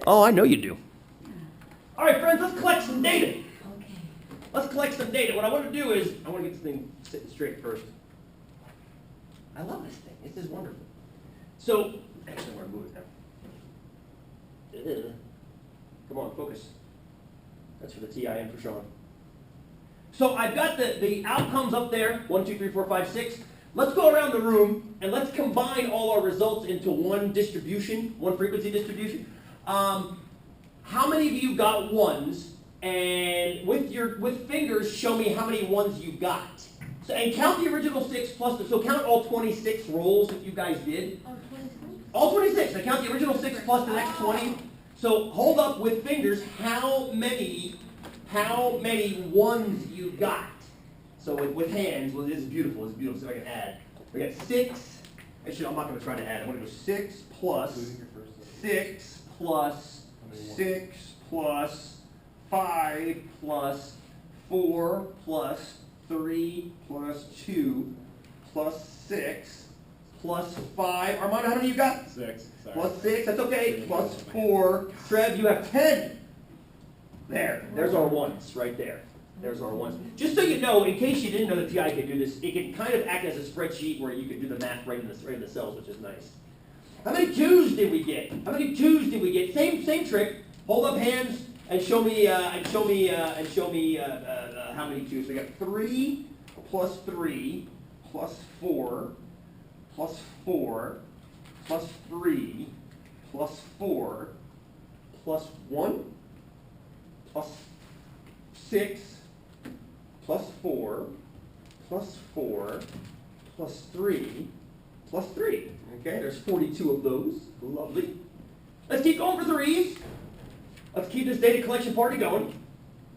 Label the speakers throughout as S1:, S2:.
S1: Oh, I know you do. All right, friends, let's collect some data.
S2: Okay.
S1: Let's collect some data. What I want to do is, I want to get this thing sitting straight first. I love this thing. This is wonderful. So, actually, I want to move it now. Come on, focus. That's for the TIM for Sean. So I've got the outcomes up there, 1, 2, 3, 4, 5, 6. Let's go around the room and let's combine all our results into one distribution, one frequency distribution. How many of you got ones? And with fingers, show me how many ones you got. So, and count the original 6 plus, so count all 26 rolls that you guys did.
S2: Oh, 26?
S1: All 26. Now count the original 6 plus the next 20. So hold up with fingers how many ones you got. So with hands, well, this is beautiful. It's beautiful. So I can add. We got 6. Actually, I'm not going to try to add. I'm going to go 6 plus 6 plus 6 plus 5 plus 4 plus 3 plus 2 plus 6 plus 5. Armando, how many you got?
S3: 6. Sorry.
S1: Plus 6, that's okay. Plus 4. Trev, you have 10. There's our ones right there. There's our ones. Just so you know, in case you didn't know that TI could do this, it can kind of act as a spreadsheet where you can do the math right in the cells, which is nice. How many 2s did we get? How many 2s did we get? Same trick. Hold up hands and show me how many 2s. We got 3 plus 3 plus 4 plus 4 plus 3 plus 4 plus 1 plus 6 plus 4 plus 4 plus 3 plus 3. Okay, there's 42 of those. Lovely. Let's keep going for 3s. Let's keep this data collection party going.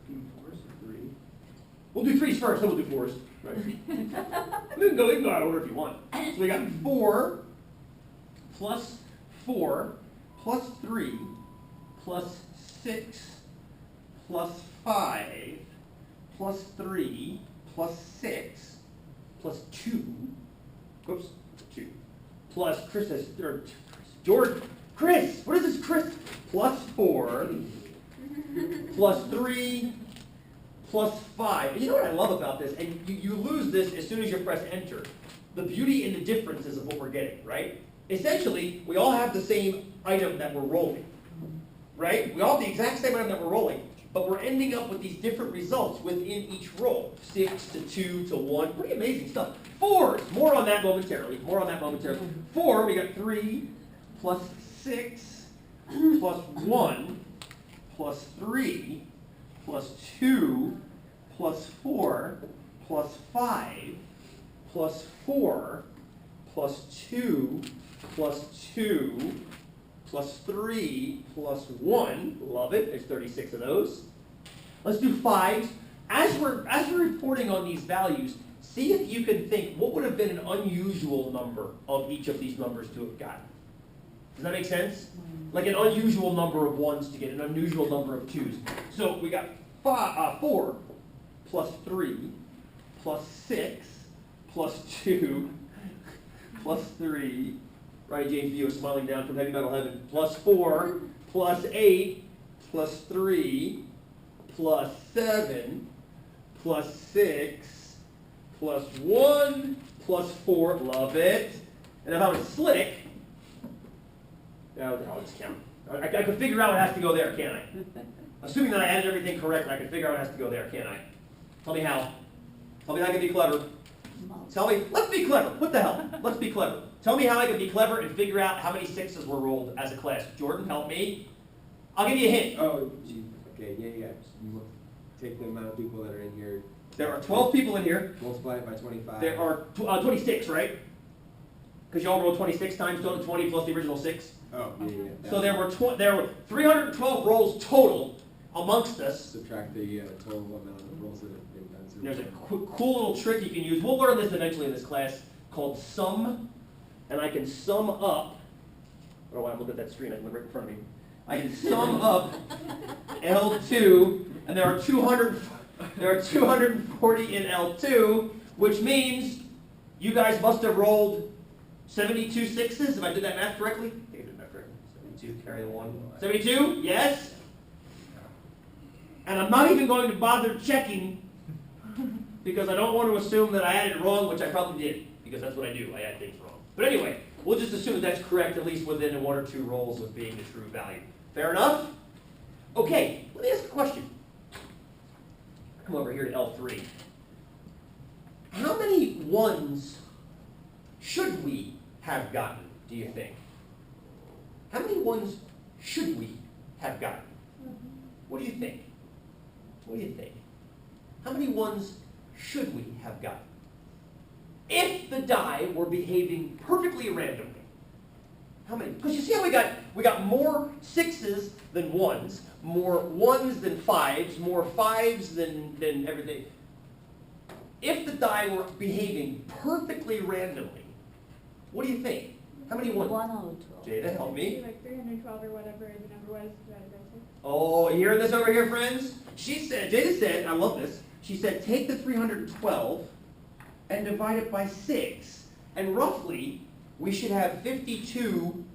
S1: 4s or 3? We'll do 3s first, then we'll do 4s. Right. We can go out of order if you want. So we got 4 plus 4 plus 3 plus 6 plus 5 plus 3 plus 6 plus 2. Oops, 2. Plus Chris has George. Chris, what is this, Chris? Plus 4 plus 3 plus 5. And you know what I love about this? And you lose this as soon as you press enter. The beauty and the differences of what we're getting, right? Essentially, we all have the same item that we're rolling, right? We all have the exact same item that we're rolling, but we're ending up with these different results within each roll. 6 to 2 to 1. Pretty amazing stuff. 4s. More on that momentarily. 4, we got 3 plus 6 plus 1 plus 3 plus 2 plus 4 plus 5 plus 4 plus 2 plus 2 plus 3 plus 1. Love it. There's 36 of those. Let's do 5s. As we're reporting on these values, see if you can think what would have been an unusual number of each of these numbers to have gotten. Does that make sense? Like an unusual number of 1s to get an unusual number of 2s. So we got 4 plus 3 plus 6 plus 2 plus 3. Right, James View is smiling down from heavy metal heaven. Plus 4 plus 8 plus 3 plus 7 plus 6 plus 1 plus 4. Love it. And if I was slick, I'll just count. I can figure out what has to go there, can't I? Assuming that I added everything correctly, I can figure out what has to go there, can't I? Tell me how. Tell me how I can be clever. Tell me, let's be clever. What the hell? Let's be clever. Tell me how I can be clever and figure out how many 6s were rolled as a class. Jordan, help me. I'll give you a hint.
S3: Oh, gee. Okay, yeah. You take the amount of people that are in here.
S1: There are 12 people in here.
S3: Multiply it by 25.
S1: There are 26, right? Because y'all rolled 26 times, total 20 plus the original 6.
S3: Oh, yeah.
S1: So there were 312 rolls total amongst us.
S3: Subtract the total amount of rolls that have been done. So
S1: There's a cool little trick you can use. We'll learn this eventually in this class called sum. And I can sum up. Oh, I'm looking at that screen. I can look right in front of me. I can sum up L2, and there are 240 in L2, which means you guys must have rolled 72 6s, if I did that math correctly. I think I did that correctly. 52, carry the 1. 72, yes? And I'm not even going to bother checking because I don't want to assume that I added it wrong, which I probably did, because that's what I do, I add things wrong. But anyway, we'll just assume that that's correct, at least within 1 or 2 rows of being the true value. Fair enough? Okay, let me ask a question. Come over here to L3. How many 1s should we have gotten, do you think? How many 1s should we have gotten? What do you think? What do you think? How many 1s should we have gotten? If the die were behaving perfectly randomly. How many? Because you see how we got more 6s than 1s, more 1s than 5s, more 5s than everything. If the die were behaving perfectly randomly, what do you think? How many 1s?
S2: 1 over 12.
S1: Jada, help me.
S4: Like 312 or whatever the number was divided by 6.
S1: Oh, you hearing this over here, friends? Jada said, I love this, she said, take the 312 and divide it by 6. And roughly, we should have 52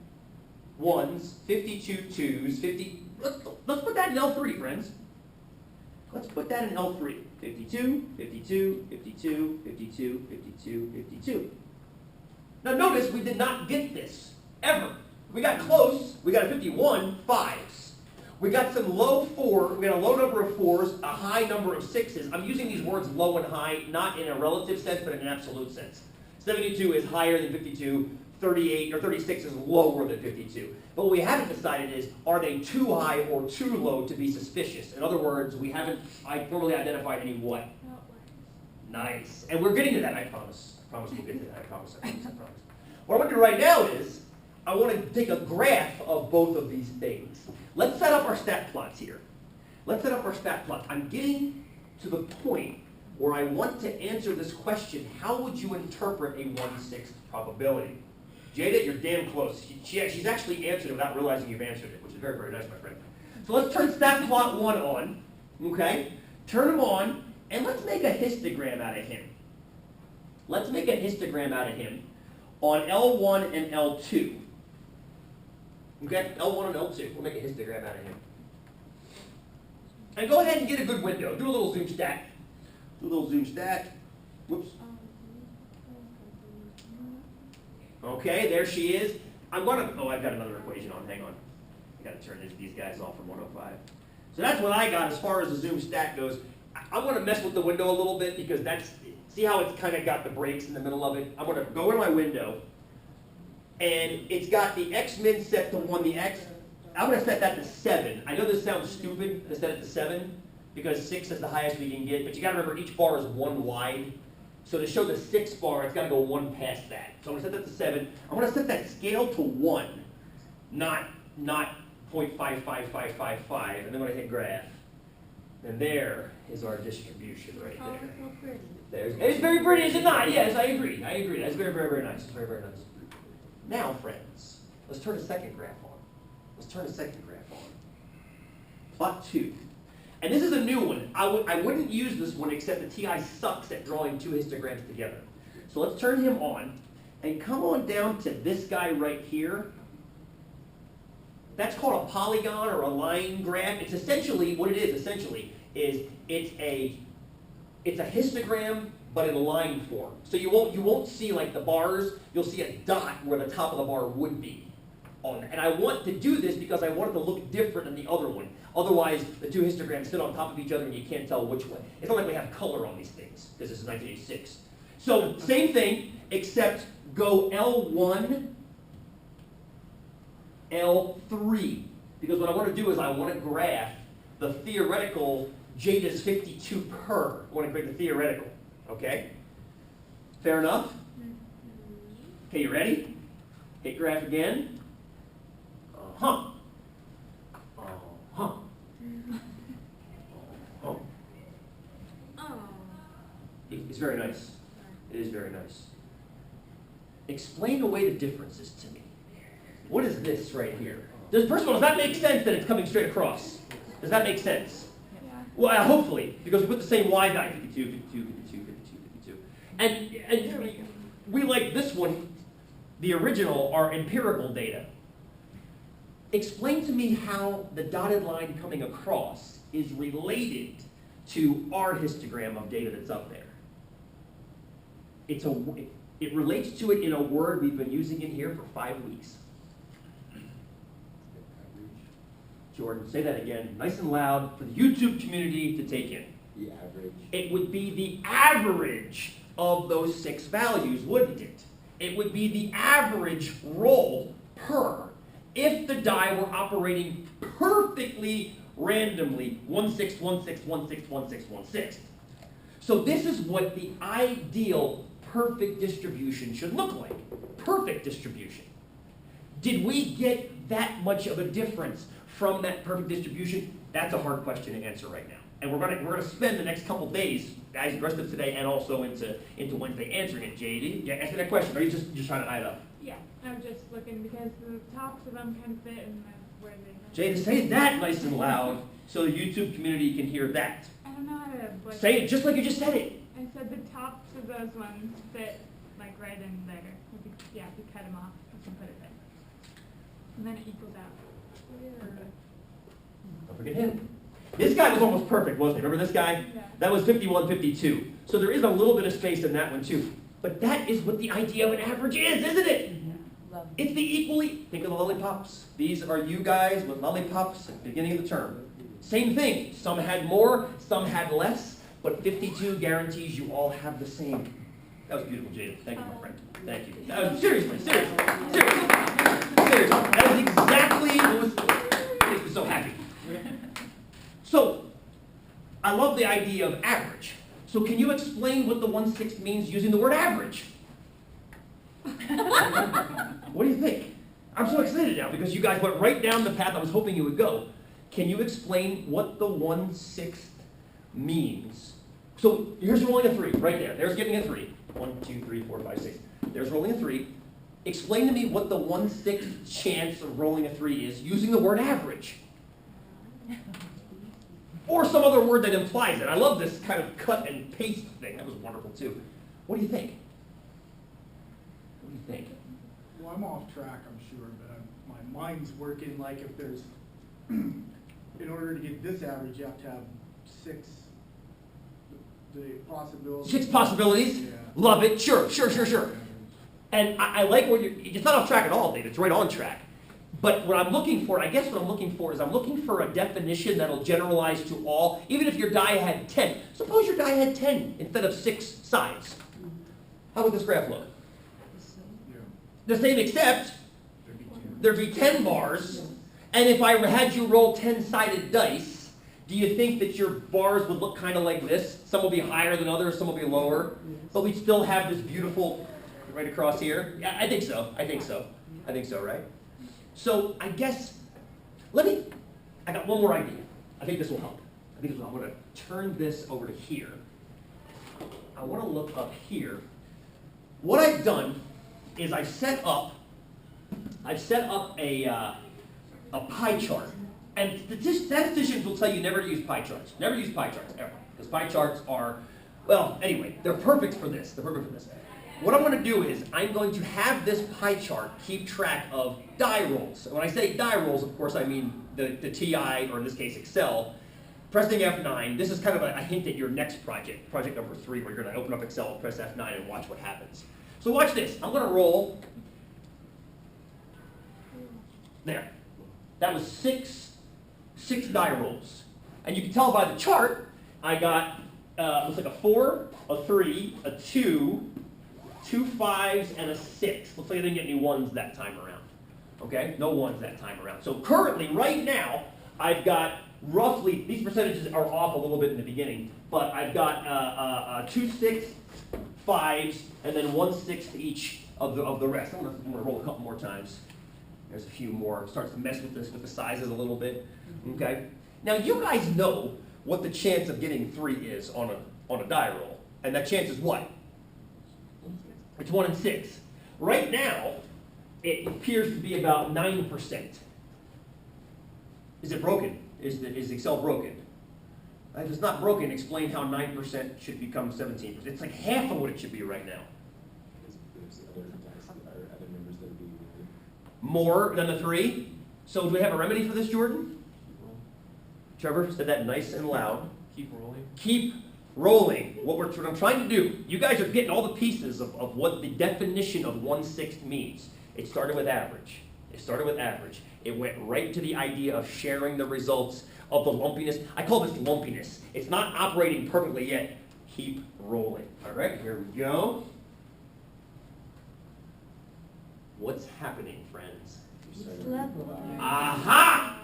S1: 1s, 52 2s, 50... Let's put that in L3, friends. Let's put that in L3. 52, 52, 52, 52, 52, 52. Now notice we did not get this, ever. We got close, we got a 51, 5s. We got some low 4, we got a low number of 4s, a high number of 6s. I'm using these words low and high, not in a relative sense, but in an absolute sense. 72 is higher than 52, 38 or 36 is lower than 52. But what we haven't decided is, are they too high or too low to be suspicious? In other words, we haven't formally identified any what?
S4: Outliers.
S1: Nice. And we're getting to that, I promise. I promise we'll get to that, I promise. What I want to do right now is, I want to take a graph of both of these things. Let's set up our stat plots here. Let's set up our stat plot. I'm getting to the point where I want to answer this question, how would you interpret a 1/6 probability? Jada, you're damn close. She's actually answered it without realizing you've answered it, which is very, very nice, my friend. So let's turn stat plot 1 on, okay? Turn him on, and let's make a histogram out of him. Let's make a histogram out of him on L1 and L2. Okay, L1 and L2. We'll make a histogram out of him. And go ahead and get a good window. Do a little zoom stat. Do a little zoom stat. Whoops. Okay, there she is. I've got another equation on. Hang on. I got to turn these guys off from 105. So that's what I got as far as the zoom stat goes. I want to mess with the window a little bit because see how it's kind of got the breaks in the middle of it? I'm going to go in my window, and it's got the X-min set to 1, I'm going to set that to 7. I know this sounds stupid to set it to 7 because 6 is the highest we can get, but you got to remember each bar is 1 wide. So to show the 6 bar, it's got to go 1 past that. So I'm going to set that to 7. I'm going to set that scale to 1, not 0.55555, and then I'm going to hit graph. And there is our distribution right there. It's very pretty, is it not? Yes, I agree. That's very, very, very nice. Very, very nice. Now, friends, let's turn a second graph on. Plot 2. And this is a new one. I wouldn't use this one except the TI sucks at drawing 2 histograms together. So let's turn him on and come on down to this guy right here. That's called a polygon or a line graph. It's essentially, what it is essentially, is it's a histogram but in line form. So you won't see like the bars, you'll see a dot where the top of the bar would be. And I want to do this because I want it to look different than the other one. Otherwise, the 2 histograms sit on top of each other and you can't tell which way. It's not like we have color on these things, because this is 1986. So, same thing, except go L1, L3. Because what I want to do is I want to graph the theoretical Jada's 52 per. I want to create the theoretical, okay? Fair enough? Okay, you ready? Hit graph again. Uh-huh. Uh-huh. Oh. It's very nice. It is very nice. Explain away the differences to me. What is this right here? First of all, does that make sense that it's coming straight across? Does that make sense?
S4: Yeah.
S1: Well, hopefully, because we put the same Y die, 52, 52, 52, 52, 52. And we like this one, the original, our empirical data. explain to me how the dotted line coming across is related to our histogram of data that's up there. It relates to it in a word we've been using in here for 5 weeks. Jordan, say that again, nice and loud for the YouTube community to take in.
S3: The average.
S1: It would be the average of those 6 values, wouldn't it? It would be the average roll per. If the die were operating perfectly randomly, 1 6, 1 6, 1 6, 1 6, 1 6. So this is what the ideal perfect distribution should look like. Perfect distribution. Did we get that much of a difference from that perfect distribution? That's a hard question to answer right now. And we're gonna spend the next couple days, guys, the rest of today and also into Wednesday answering it. JD, yeah, answer that question. Or are you just trying to eye it up?
S4: Yeah, I was just looking because the tops of them kind of fit and where they.
S1: JD, say that nice and loud so the YouTube community can hear that.
S4: I don't know how to. Like,
S1: Say it just like you just said it.
S4: I said the tops of those ones fit like right in there. If you cut them off, you can put it there, and then it equals out.
S1: Don't forget him. This guy was almost perfect, wasn't he? Remember this guy?
S4: Yeah.
S1: That was 51, 52. So there is a little bit of space in that one too. But that is what the idea of an average is, isn't it? It's the equally, think of the lollipops. These are you guys with lollipops at the beginning of the term. Same thing. Some had more, some had less, but 52 guarantees you all have the same. That was beautiful, Jada. Thank you, my friend. Thank you. Seriously. That was exactly what makes me so happy. So, I love the idea of average. So can you explain what the 1 6 means using the word average? What do you think? I'm so excited now because you guys went right down the path I was hoping you would go. Can you explain what the 1/6 means? So here's rolling a 3, right there. There's giving a 3. 1, 2, 3, 4, 5, 6. There's rolling a 3. Explain to me what the 1/6 chance of rolling a 3 is using the word average. Or some other word that implies it. I love this kind of cut and paste thing. That was wonderful too. What do you think? What do you think?
S2: Well, I'm off track, I'm sure, but my mind's working like if there's, in order to get this average, you have to have 6, the possibilities.
S1: 6 possibilities?
S2: Yeah.
S1: Love it. Sure. And I like what it's not off track at all, Dave. It's right on track. But what I'm looking for, I'm looking for a definition that'll generalize to all, even if your die had 10. Suppose your die had 10 instead of 6 sides. How would this graph look?
S2: Yeah.
S1: The same except there'd be 10 bars, and if I had you roll 10-sided dice, do you think that your bars would look kind of like this? Some will be higher than others, some will be lower, but we'd still have this beautiful right across here? Yeah, I think so, right? So I guess, I got one more idea. I think this will help. I'm going to turn this over to here. I want to look up here. What I've done is I've set up a pie chart. And statisticians will tell you never to use pie charts. Never use pie charts, ever. Because pie charts are, well, anyway, they're perfect for this. What I'm going to do is I'm going to have this pie chart keep track of die rolls. When I say die rolls, of course, I mean the TI, or in this case, Excel. Pressing F9, this is kind of a hint at your next project number 3, where you're going to open up Excel, press F9, and watch what happens. So watch this. I'm going to roll. There. That was six die rolls. And you can tell by the chart, I got, looks like a 4, a 3, a 2, 2 5s, and a 6. Looks like I didn't get any 1s that time around. Okay? No 1s that time around. So currently, right now, I've got roughly, these percentages are off a little bit in the beginning, but I've got 2 6, 5s, and then 1 6 each of the rest. I'm going to roll a couple more times. There's a few more. It starts to mess with this, with the sizes a little bit. Okay? Now, you guys know what the chance of getting 3 is on a die roll. And that chance is what? It's 1 in 6. Right now, it appears to be about 9%. Is it broken? Is Excel broken? If it's not broken, explain how 9% should become 17%. It's like half of what it should be right now.
S3: There's other numbers that would be
S1: More than the 3? So do we have a remedy for this, Jordan? Trevor said that nice and loud.
S3: Keep rolling.
S1: Keep rolling. What I'm trying to do, you guys are getting all the pieces of what the definition of 1/6 means. It started with average. It went right to the idea of sharing the results of the lumpiness. I call this lumpiness. It's not operating perfectly yet. Keep rolling. All right, here we go. What's happening, friends?
S5: It's level.
S1: Aha!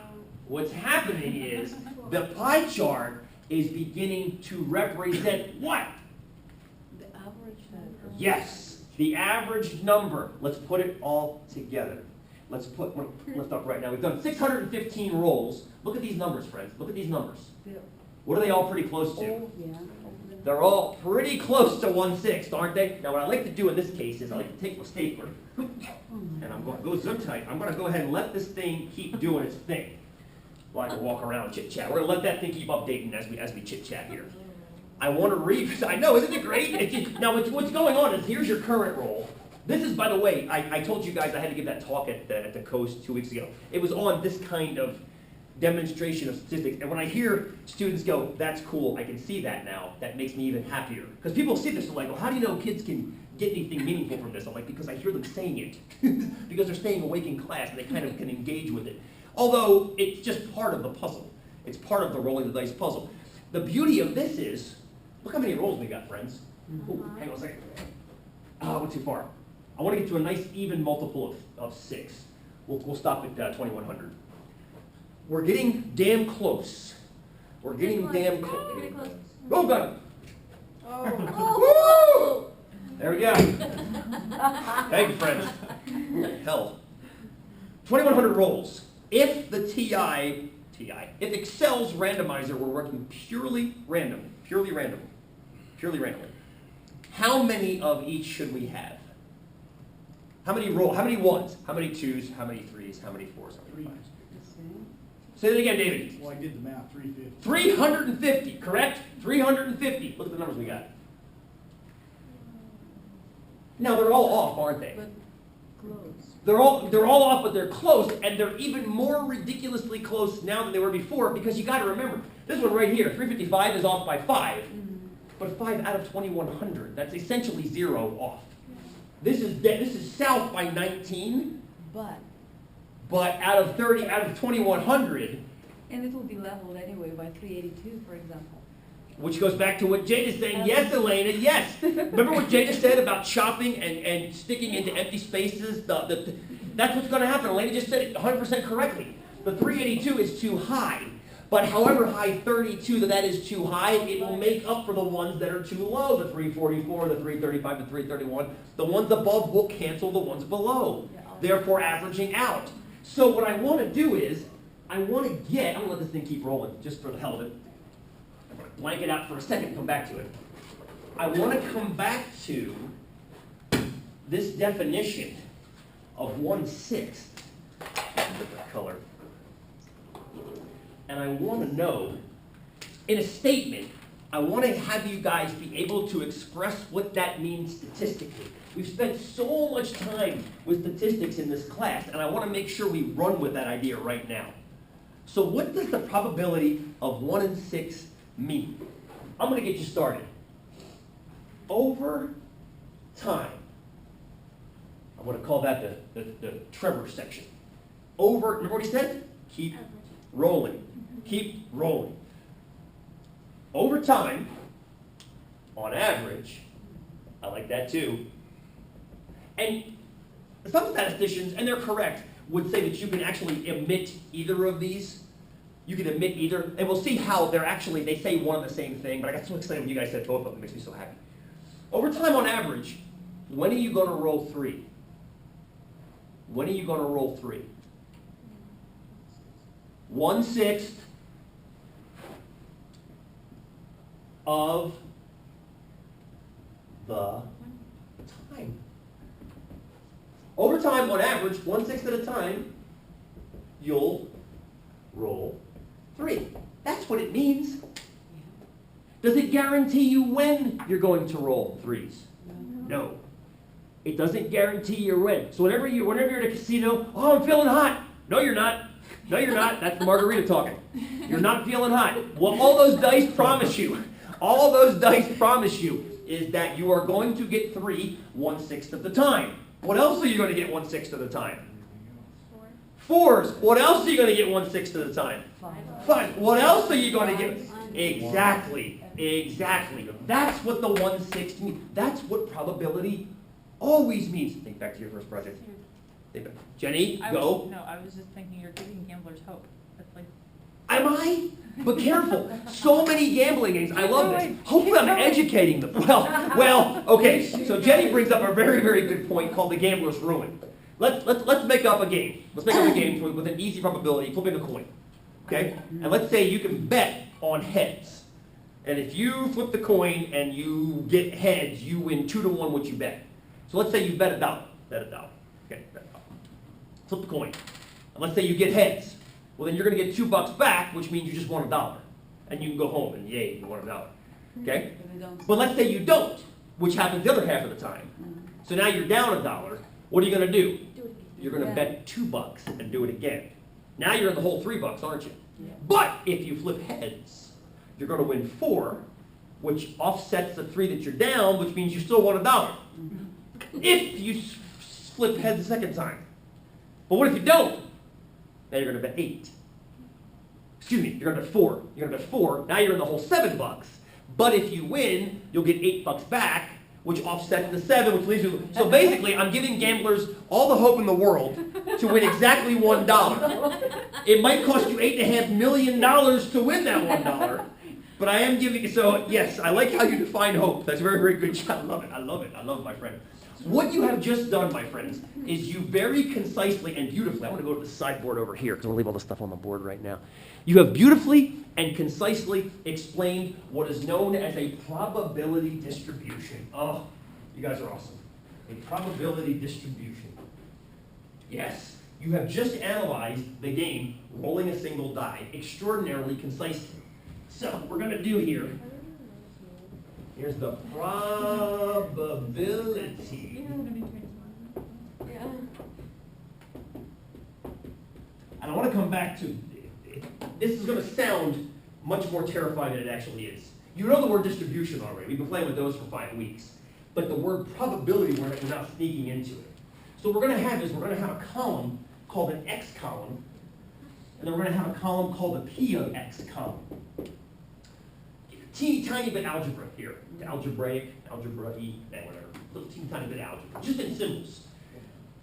S1: What's happening is the pie chart is beginning to represent what?
S5: The average number.
S1: Yes, the average number. Let's put it all together. Let's lift up right now. We've done 615 rolls. Look at these numbers, friends. Look at these numbers. What are they all pretty close to?
S5: Oh, yeah.
S1: They're all pretty close to 1/6, aren't they? Now what I like to do in this case is I like to take my stapler, and I'm going to go so tight. I'm going to go ahead and let this thing keep doing its thing while I can walk around and chit-chat. We're going to let that thing keep updating as we chit-chat here. I want to read, I know, isn't it great? Now what's going on is here's your current roll. This is, by the way, I told you guys I had to give that talk at the Coast 2 weeks ago. It was on this kind of demonstration of statistics. And when I hear students go, that's cool, I can see that now, that makes me even happier. Because people see this and like, well, how do you know kids can get anything meaningful from this? I'm like, because I hear them saying it. Because they're staying awake in class and they kind of can engage with it. Although, it's just part of the puzzle. It's part of the rolling the dice puzzle. The beauty of this is, look how many rolls we got, friends. Ooh, hang on a second. Oh, I went too far. I want to get to a nice even multiple of 6. We'll stop at 2100. We're getting damn close. We're getting damn close.
S4: Pretty close.
S1: Oh, God.
S5: Oh.
S1: There we go. Thank you, friends. Hell. 2100 rolls. If the if Excel's randomizer were working purely randomly, how many of each should we have? How many ones? How many 2s? How many 3s? How many 4s? How many 5s? Say that again, David.
S2: Well, I did the math, 350.
S1: 350, correct? 350. Look at the numbers we got. Now they're all off, aren't they?
S5: But close.
S1: They're all off, but they're close, and they're even more ridiculously close now than they were before, because you got to remember, this one right here, 355 is off by 5, but 5 out of 2100. That's essentially 0 off. This is south by 19. But out of 2100,
S5: And it will be leveled anyway by 382, for example.
S1: which goes back to what Jade is saying. Yes, Elena, yes. Remember what Jade said about chopping and sticking into empty spaces? That's what's going to happen. Elena just said it 100% correctly. The 382 is too high. But however high 32 that is too high, it will make up for the ones that are too low. The 344, the 335, the 331. The ones above will cancel the ones below, therefore averaging out. So what I want to do is, I'm going to let this thing keep rolling, just for the hell of it. I'm going to blank it out for a second and come back to it. I want to come back to this definition of 1/6. Color. And I want to know, in a statement, I want to have you guys be able to express what that means statistically. We've spent so much time with statistics in this class, and I want to make sure we run with that idea right now. So what does the probability of 1/6 mean? I'm going to get you started. Over time, I'm going to call that the Trevor section. Remember what he said? Keep rolling. Keep rolling. Over time, on average, I like that too. And some statisticians, and they're correct, would say that you can actually omit either of these. You can omit either, and we'll see how they say one and the same thing, but I got so excited when you guys said both of them. It makes me so happy. Over time, on average, when are you going to roll 3? When are you going to roll 3? 1/6 of the time. Over time, on average, 1/6 at a time, you'll roll 3. That's what it means. Does it guarantee you when you're going to roll 3s? No. It doesn't guarantee you when. So whenever you're at a casino, oh, I'm feeling hot. No, you're not. No, you're not. That's the margarita talking. You're not feeling hot. What all those dice promise you, all those dice promise you is that you are going to get 3 1/6 of the time. What else are you going to get 1/6 of the time? 4s. What else are you going to get 1/6 of the time? 5. What else are you going to get? Exactly. Exactly. That's what the 1/6 means. That's what probability always means. Think back to your first project. Jenny, go.
S6: No, I was just thinking you're giving gamblers hope. That's like.
S1: Am I? But careful. So many gambling games. I love this. Hopefully I'm educating them. Well, okay. So Jenny brings up a very, very good point called the gambler's ruin. Let's make up a game. Let's make up a game with an easy probability, flipping a coin. Okay? And let's say you can bet on heads. And if you flip the coin and you get heads, you win 2 to 1 what you bet. So let's say you bet $1. Bet $1. Okay, bet $1. Flip the coin. And let's say you get heads. Well, then you're going to get $2 back, which means you just won $1. And you can go home and yay, you won $1. Okay? But let's say you don't, which happens the other half of the time. So now you're down $1. What are you going to do? You're going to bet $2 and do it again. Now you're in the whole $3, aren't you?
S5: Yeah.
S1: But if you flip heads, you're going to win 4, which offsets the 3 that you're down, which means you still won $1. If you flip heads the second time. But what if you don't? Now you're going to bet 8. Excuse me, you're going to bet 4. You're going to bet 4. Now you're in the whole $7. But if you win, you'll get $8 back, which offsets the 7, which leaves you. So basically, I'm giving gamblers all the hope in the world to win exactly $1. It might cost you $8.5 million to win that $1. But I am giving. So yes, I like how you define hope. That's a very, very good job. I love it. I love it. I love it, my friend. What you have just done, my friends, is you very concisely and beautifully, I want to go to the sideboard over here because I'm going to leave all the stuff on the board right now. You have beautifully and concisely explained what is known as a probability distribution. Oh, you guys are awesome. A probability distribution. Yes, you have just analyzed the game rolling a single die extraordinarily concisely. So what we're going to do here, here's the probability. And I want to come back to, this is going to sound much more terrifying than it actually is. You know the word distribution already. We've been playing with those for 5 weeks. But the word probability, we're now sneaking into it. So what we're going to have is we're going to have a column called an X column. And then we're going to have a column called a P of X column. Teeny tiny bit algebra here. Algebraic, algebra-y, whatever. Little teeny tiny bit algebra. Just in symbols.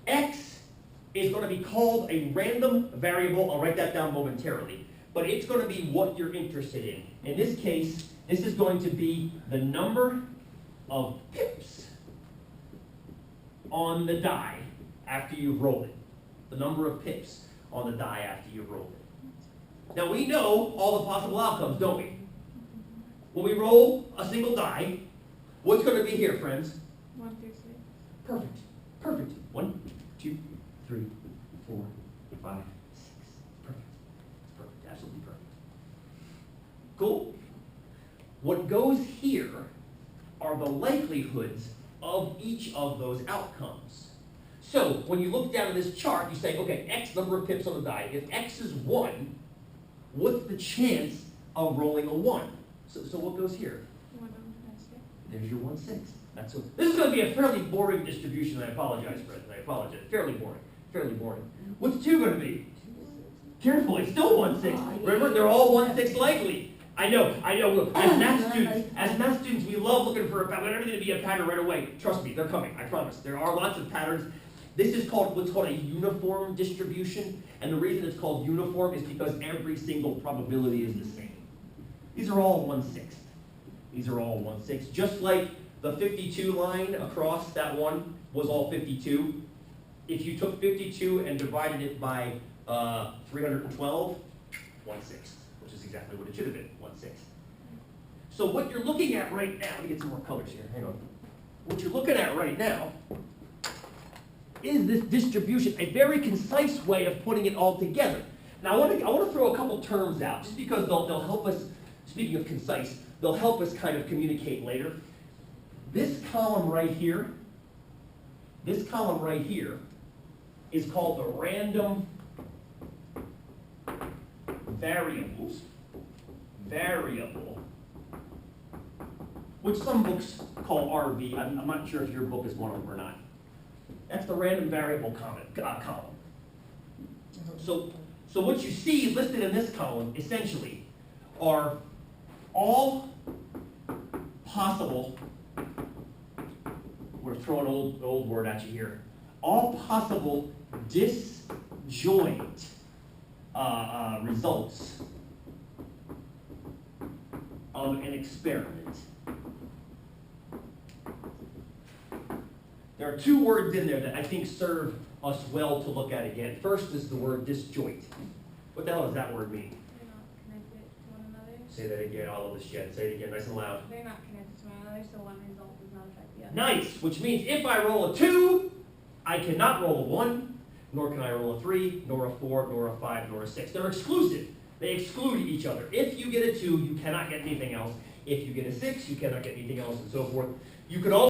S1: X is going to be called a random variable. I'll write that down momentarily. But it's going to be what you're interested in. In this case, this is going to be the number of pips on the die after you've rolled it. The number of pips on the die after you've rolled it. Now we know all the possible outcomes, don't we? When we roll a single die, what's going to be here, friends?
S4: 1 through 6.
S1: Perfect. Perfect. 1, 2, 3, 4, 5, 6. Perfect. Perfect. Absolutely perfect. Cool. What goes here are the likelihoods of each of those outcomes. So when you look down at this chart, you say, okay, X number of pips on the die. If X is 1, what's the chance of rolling a 1? So what goes here?
S4: 1 over 6.
S1: There's your 1/6. That's what. This is going to be a fairly boring distribution. I apologize, Fred. I apologize. Fairly boring. Fairly boring. What's 2 going to be? Careful, it's still 1/6. Remember, they're all 1/6 likely. I know. As math students, we love looking for a pattern. Whenever there's to be a pattern right away, trust me, they're coming. I promise. There are lots of patterns. This is called what's called a uniform distribution, and the reason it's called uniform is because every single probability is the same. These are all 1/6. These are all 1/6. Just like the 52 line across that one was all 52. If you took 52 and divided it by 312, 1/6, which is exactly what it should have been, 1/6. So what you're looking at right now, let me get some more colors here, hang on. What you're looking at right now is this distribution, a very concise way of putting it all together. Now I want to throw a couple terms out, just because they'll help us, speaking of concise, they'll help us kind of communicate later. This column right here is called the random variable, which some books call RV. I'm not sure if your book is one of them or not. That's the random variable column. So what you see listed in this column essentially are all possible, we're throwing an old word at you here, all possible disjoint results of an experiment. There are two words in there that I think serve us well to look at again. First is the word disjoint. What the hell does that word mean?
S7: They're not connected to one another.
S1: Say that again, all of this shit. Say it again, nice and loud.
S7: They're not connected to one another, so one result does not affect the other.
S1: Nice, which means if I roll a 2, I cannot roll a 1, nor can I roll a 3, nor a 4, nor a 5, nor a 6. They're exclusive. They exclude each other. If you get a 2, you cannot get anything else. If you get a 6, you cannot get anything else, and so forth. You could also